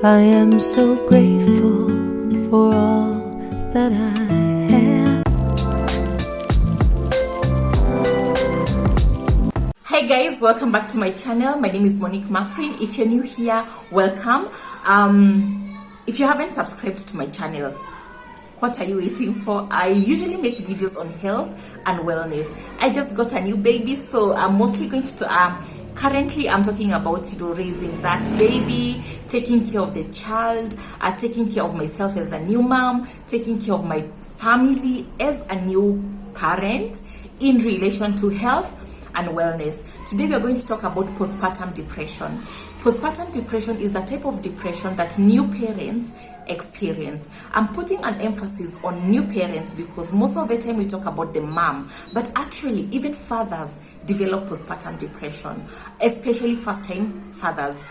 I am so grateful for all that I have. Hi guys, welcome back to my channel. My name is Monique Macrin. If you're new here, welcome. If you haven't subscribed to my channel, what are you waiting for? I usually make videos on health and wellness. I just got a new baby, so I'm mostly going to currently I'm talking about raising that baby, taking care of the child, taking care of myself as a new mom, taking care of my family as a new parent in relation to health and wellness. Today we are going to talk about postpartum depression. Postpartum depression is the type of depression that new parents experience. I'm putting an emphasis on new parents because most of the time we talk about the mom, but actually even fathers develop postpartum depression, especially first-time fathers.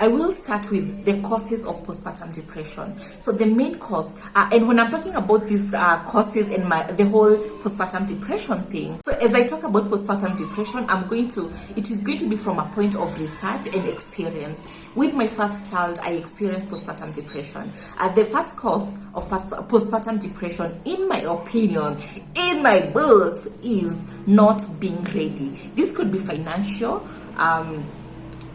I will start with the causes of postpartum depression. So the main cause, and when I'm talking about these causes and the whole postpartum depression thing, so as I talk about postpartum depression, it is going to be from a point of research and experience. With my first child, I experienced postpartum depression. The first cause of postpartum depression, in my opinion, in my books, is not being ready. This could be financial,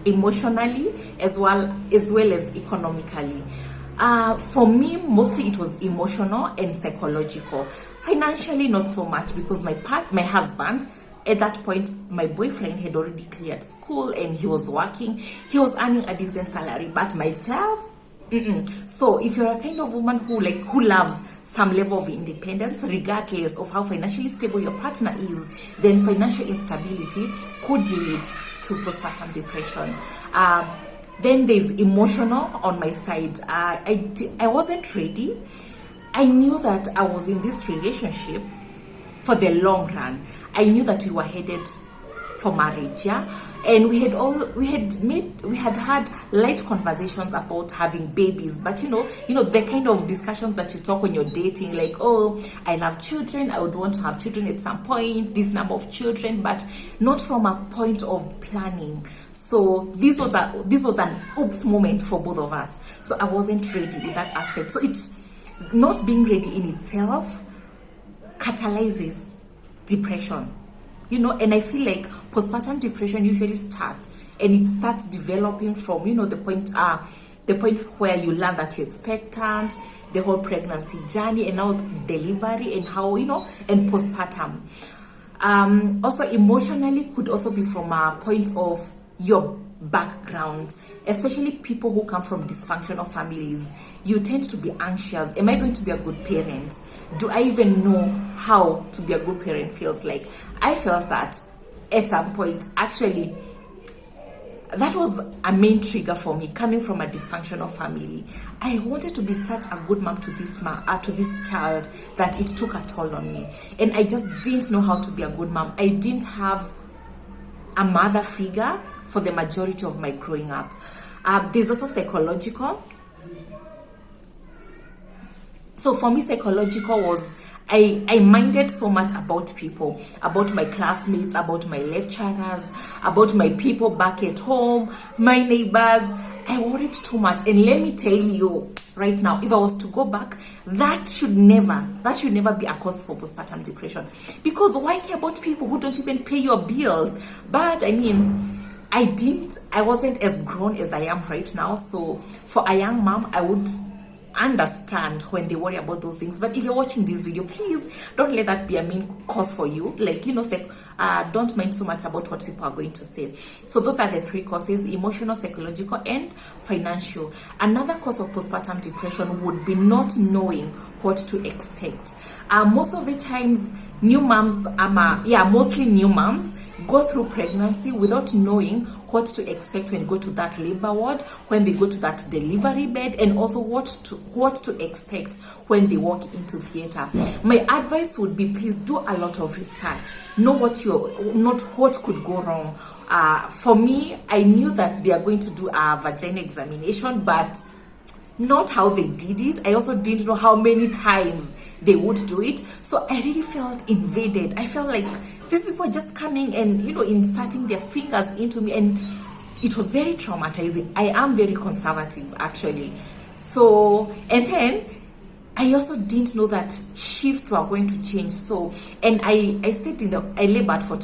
emotionally, as well as economically. For me, mostly it was emotional and psychological. Financially, not so much, because my husband, at that point, my boyfriend had already cleared school and he was working. He was earning a decent salary, but myself, So if you're a kind of woman who loves some level of independence, regardless of how financially stable your partner is, then financial instability could lead to postpartum depression. Then there's emotional on my side. I wasn't ready. I knew that I was in this relationship for the long run. I knew that we were headed for marriage, yeah, and we had had light conversations about having babies, but the kind of discussions that you talk when you're dating, like, oh, I love children, I would want to have children at some point, this number of children, but not from a point of planning. So this was an oops moment for both of us. So I wasn't ready in that aspect. So it's not being ready in itself catalyzes depression. And I feel like postpartum depression usually starts, and it starts developing from, the point where you learn that you're expectant, the whole pregnancy journey, and now delivery, and how, and postpartum. Also emotionally could also be from a point of your background, especially people who come from dysfunctional families. You tend to be anxious. Am I going to be a good parent? Do I even know how to be a good parent feels like? I felt that at some point. Actually, that was a main trigger for me, coming from a dysfunctional family. I wanted to be such a good mom to this child that it took a toll on me, and I just didn't know how to be a good mom. I didn't have a mother figure for the majority of my growing up. There's also psychological. So for me, psychological was I minded so much about people, about my classmates, about my lecturers, about my people back at home, my neighbors. I worried too much, and let me tell you right now, if I was to go back, that should never be a cause for postpartum depression. Because why care about people who don't even pay your bills? But I mean, I wasn't as grown as I am right now. So for a young mom, I would understand when they worry about those things. But if you're watching this video, please don't let that be a main cause for you. Don't mind so much about what people are going to say. So those are the three causes: emotional, psychological, and financial. Another cause of postpartum depression would be not knowing what to expect. Most of the times, new moms, mostly new moms, go through pregnancy without knowing what to expect when you go to that labor ward, when they go to that delivery bed, and also what to expect when they walk into theater. My advice would be, please do a lot of research. Know what could go wrong. For me, I knew that they are going to do a vagina examination, but not how they did it. I also didn't know how many times they would do it. So I really felt invaded. I felt like these people are just coming and inserting their fingers into me, and it was very traumatizing. I am very conservative, actually. So, and then I also didn't know that shifts were going to change. So, and I stayed I labored for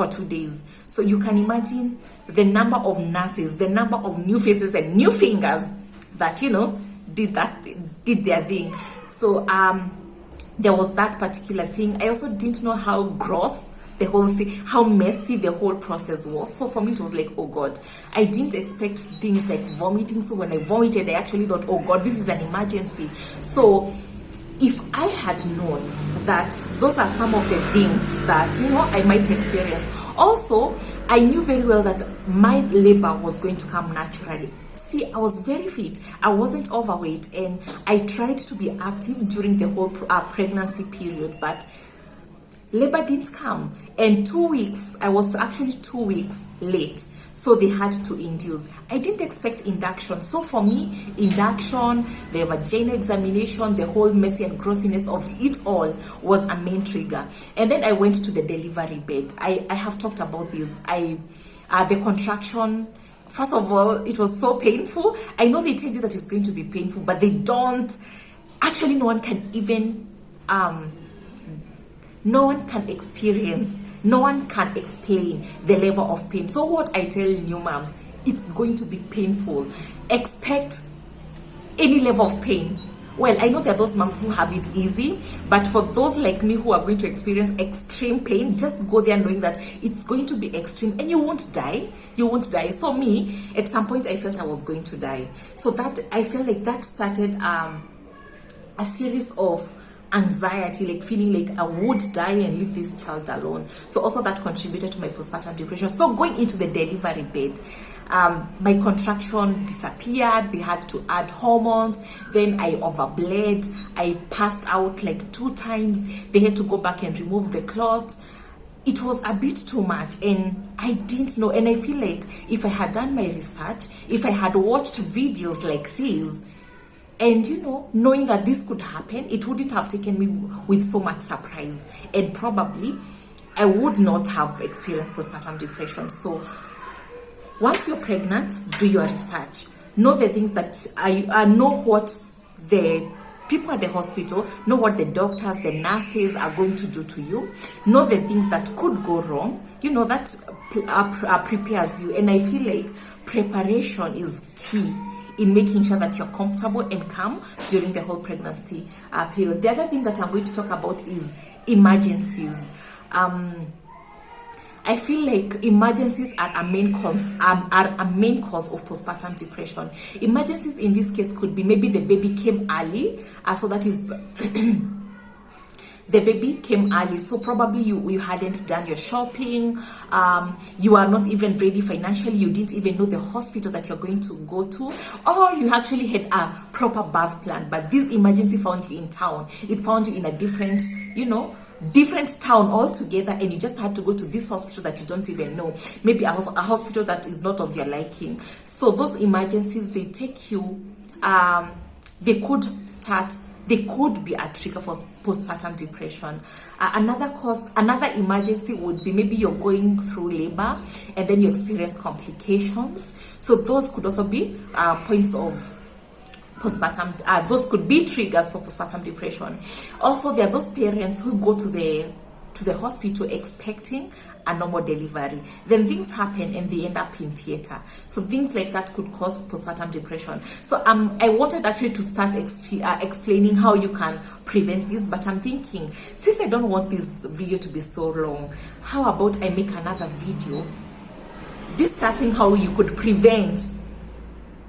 2 days. So you can imagine the number of nurses, the number of new faces and new fingers that, did their thing. So, there was that particular thing. I also didn't know how gross the whole thing, how messy the whole process was. So for me, it was like, oh God, I didn't expect things like vomiting. So when I vomited, I actually thought, oh God, this is an emergency. So if I had known that those are some of the things that, I might experience. Also, I knew very well that my labor was going to come naturally. See, I was very fit. I wasn't overweight, and I tried to be active during the whole pregnancy period, but labor didn't come. And 2 weeks, I was actually 2 weeks late. So they had to induce. I didn't expect induction. So for me, induction, the vagina examination, the whole messy and grossiness of it all was a main trigger. And then I went to the delivery bed. I have talked about this. The contraction, first of all, it was so painful. I know they tell you that it's going to be painful, but they don't. Actually, no one can even, no one can experience, no one can explain the level of pain. So what I tell new moms, it's going to be painful. Expect any level of pain. Well, I know there are those moms who have it easy, but for those like me who are going to experience extreme pain, just go there knowing that it's going to be extreme and you won't die. You won't die. So me, at some point, I felt I was going to die. So that, I felt like that started a series of anxiety, like feeling like I would die and leave this child alone. So also that contributed to my postpartum depression. So going into the delivery bed, my contraction disappeared. They had to add hormones. Then I overbled. I passed out like 2 times. They had to go back and remove the clots. It was a bit too much, and I didn't know. And I feel like if I had done my research, if I had watched videos like this, and knowing that this could happen, it wouldn't have taken me with so much surprise, and probably I would not have experienced postpartum depression. So once you're pregnant, do your research. Know the things that know what the people at the hospital, know what the doctors, the nurses are going to do to you. Know the things that could go wrong. That prepares you. And I feel like preparation is key in making sure that you're comfortable and calm during the whole pregnancy period. The other thing that I'm going to talk about is emergencies. I feel like emergencies are a main cause of postpartum depression. Emergencies in this case could be maybe the baby came early, so that is the baby came early, so probably you hadn't done your shopping, you are not even ready financially, you didn't even know the hospital that you're going to go to, or you actually had a proper birth plan, but this emergency found you in town. It found you in a different town altogether, and you just had to go to this hospital that you don't even know, maybe a hospital that is not of your liking. So those emergencies, they take you, they could be a trigger for postpartum depression. Another emergency would be maybe you're going through labor and then you experience complications. So those could also be points of postpartum. Those could be triggers for postpartum depression. Also, there are those parents who go to the hospital expecting a normal delivery. Then things happen and they end up in theater. So things like that could cause postpartum depression. So I wanted actually to start explaining how you can prevent this, but I'm thinking, since I don't want this video to be so long, how about I make another video discussing how you could prevent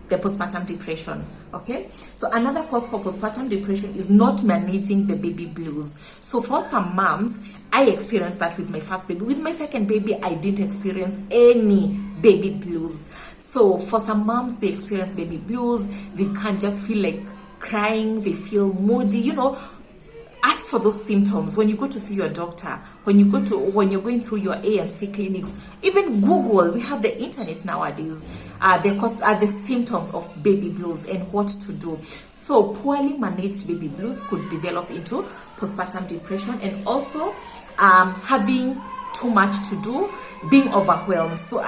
the postpartum depression. Okay, so another cause for postpartum depression is not managing the baby blues. So for some moms, I experienced that with my first baby. With my second baby, I didn't experience any baby blues. So for some moms, they experience baby blues. They can just feel like crying. They feel moody. Ask for those symptoms when you go to see your doctor, when you're going through your A and C clinics. Even Google, we have the internet nowadays. The symptoms of baby blues and what to do. So poorly managed baby blues could develop into postpartum depression, and also having too much to do, being overwhelmed. So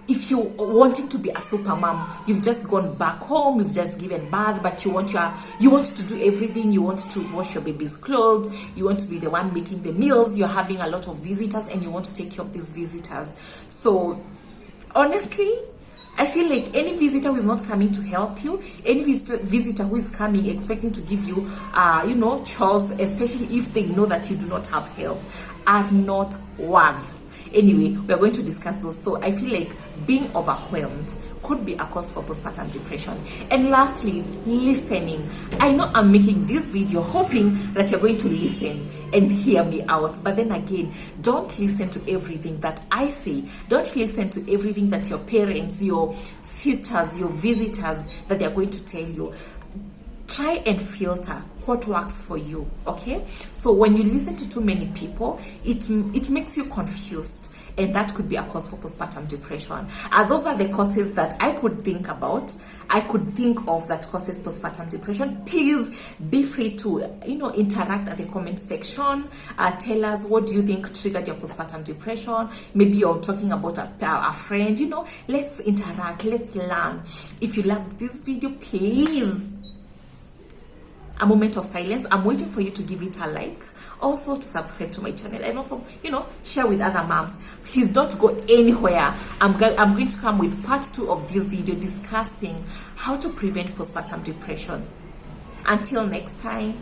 if you're wanting to be a super mom, you've just gone back home, you've just given birth, but you want to do everything. You want to wash your baby's clothes, you want to be the one making the meals, you're having a lot of visitors, and you want to take care of these visitors. So honestly, I feel like any visitor who is not coming to help you, any visitor who is coming expecting to give you chores, especially if they know that you do not have help, are not worth. Anyway, we're going to discuss those. So I feel like being overwhelmed could be a cause for postpartum depression. And lastly, listening. I know I'm making this video hoping that you're going to listen and hear me out, but then again, don't listen to everything that I say. Don't listen to everything that your parents, your sisters, your visitors, that they're going to tell you. Try and filter what works for you, okay? So when you listen to too many people, it makes you confused, and that could be a cause for postpartum depression. Those are the causes that I could think about. I could think of that causes postpartum depression. Please be free to interact at the comment section. Tell us, what do you think triggered your postpartum depression? Maybe you're talking about a friend. Let's interact, let's learn. If you love this video, please, a moment of silence. I'm waiting for you to give it a like, also to subscribe to my channel, and also share with other moms. Please don't go anywhere. I'm going to come with part 2 of this video discussing how to prevent postpartum depression. Until next time.